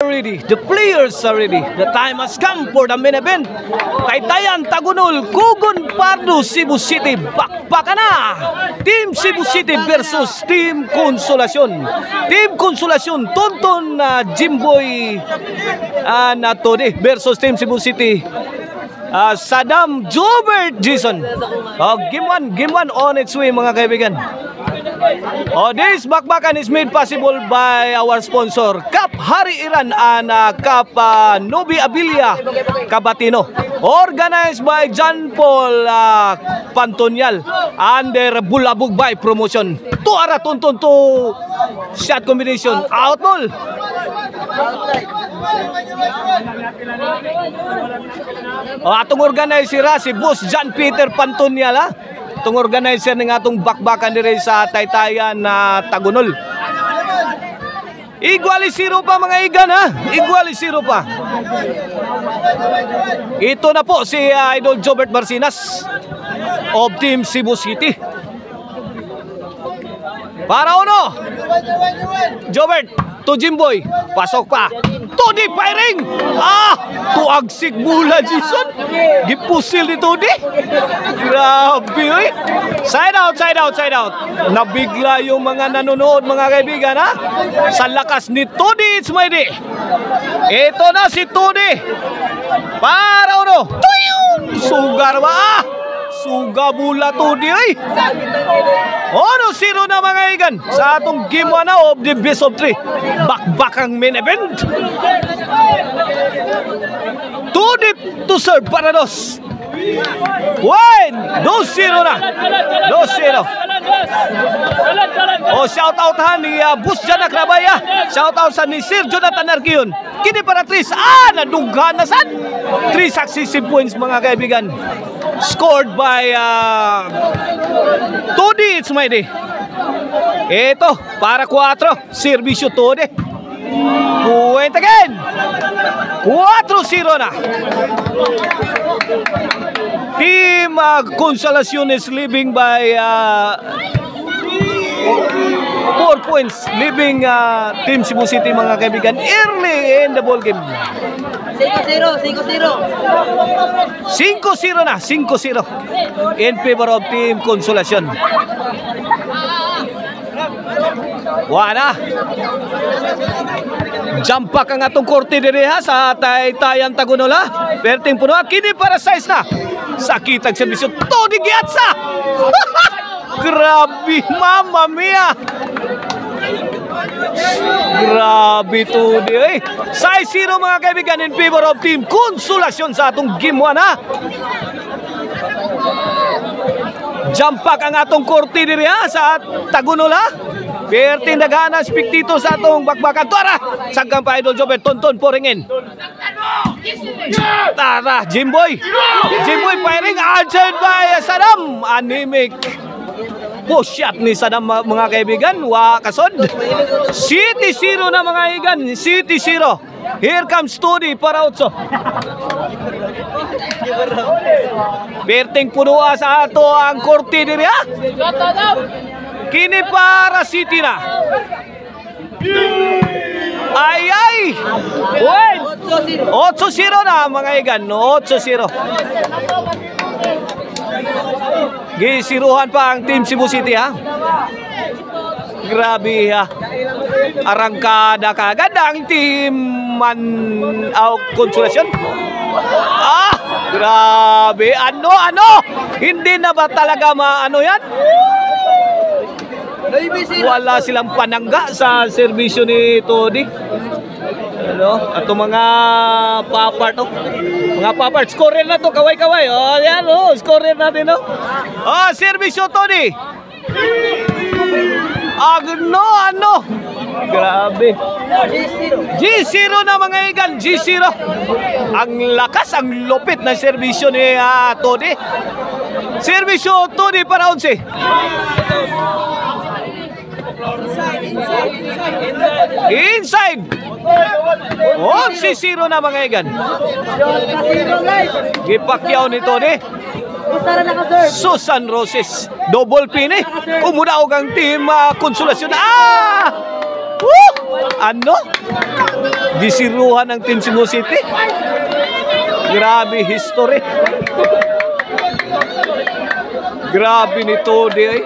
ready. The players are ready. The time has come for the main event. Taytayan, Tagunol, Kugon, Pardo, Cebu City. Bakbakan na! Team Cebu City versus Team Consolacion. Team Consolacion, Tonton Jimboy Tony versus Team Cebu City. Saddam Jobert Jason. Game 1 on its way, mga kaibigan. This bakbakan is made possible by our sponsor, Kap Hari Iran and Kap Nobi Abilia Kabatino. Organized by John Paul Pantonial under Bulabog by Promotion. Tuara Tonton to shot combination. Out ball. Atong organizer si Boss John Peter Pantonial, itong organizer ng atong bakbakan dire sa Taytayan na Tagunol. Iguali 0 pa, mga igan, ha? Iguali 0 pa. Ito na po si Idol Jobert Marcinas of Team Cebu City. Para uno. Jobert to Jimboy. Pasok pa. Tony firing. Tuagsik mula Jason. Gipusil ni Tony. Grabe, oy. Side out. Nabigla yung mga nanonood, mga kaibigan, ha? Sa lakas ni Tony Ismaili. Ito na si Tony. Para uno. Sugar ba? Suga mula Tony, oy. 1-0 na, mga igan, sa atong game 1 of the best of 3. Bakbakang main event. Tony to serve para dos. 2-0 na. 2-0. Shout out ni Bus Janak Rabaya. Shout out sa ni Sir Jonathan Arquion. Kini para 3. Nadughan na san. 3 successive points, mga kaibigan. Scored by Tony Ismaili. Ito, para 4. Servisyo Tony. Point again. 4-0 na. Team Consolacion is leaving by 4 points. Leaving Team Cebu City, mga kaibigan, early in the ball game. 5-0 na. 5-0 in favor of Team Consolacion. Wala. Jump pack ang atong korte diri, ha, sa Taytayan Tagunol, ha. Perting puno. Kini para size na. Sakitag servisyo. Tony Giatsa. Grabe, mama mia. Grabe to di, eh. Size 0, mga kaibigan, in favor of Team Consolacion sa atong game 1, ha. Jump pack ang atong korte diri, ha, sa Tagunol, ha. Perting dagana spectator sa atong bakbakan. Tuara, sagkang pa Idol Jobert. Tonton poringin. Tara, Jimboy firing. Answered by Saddam. Anemic push shot ni Saddam, mga kaibigan. Wakasod. City 0 na, mga kaibigan. City 0. Here comes Tony para 8. Perting punua sa ato ang korte diri, ha. Kini para City na. Ay! 8-0 na, mga igan. 8-0. Gisiruhan pa ang Team Cebu City, ha. Grabe, ha. Arangkada kagad ang Team Consolacion. Grabe. Ano? Hindi na ba talaga maano yan? Wala silang panangga sa serbisyo ni Tony. Ato mga papart, mga papart. Scorer na to, kaway-kaway. Yan, scorer natin, serbisyo Tony. Ano? Grabe. G0 na, mga igan. G0. Ang lakas, ang lupit na serbisyo ni Tony. Serbisyo Tony para 11. Inside. 11-0 na, mga igan. Gipakyaw ni Tony. Susan Roses. Double pin, eh. Umudaog ang Team Consolacion. Ano? gisiruhan ng Team Cebu City. Grabe history. Grabe nito di ay.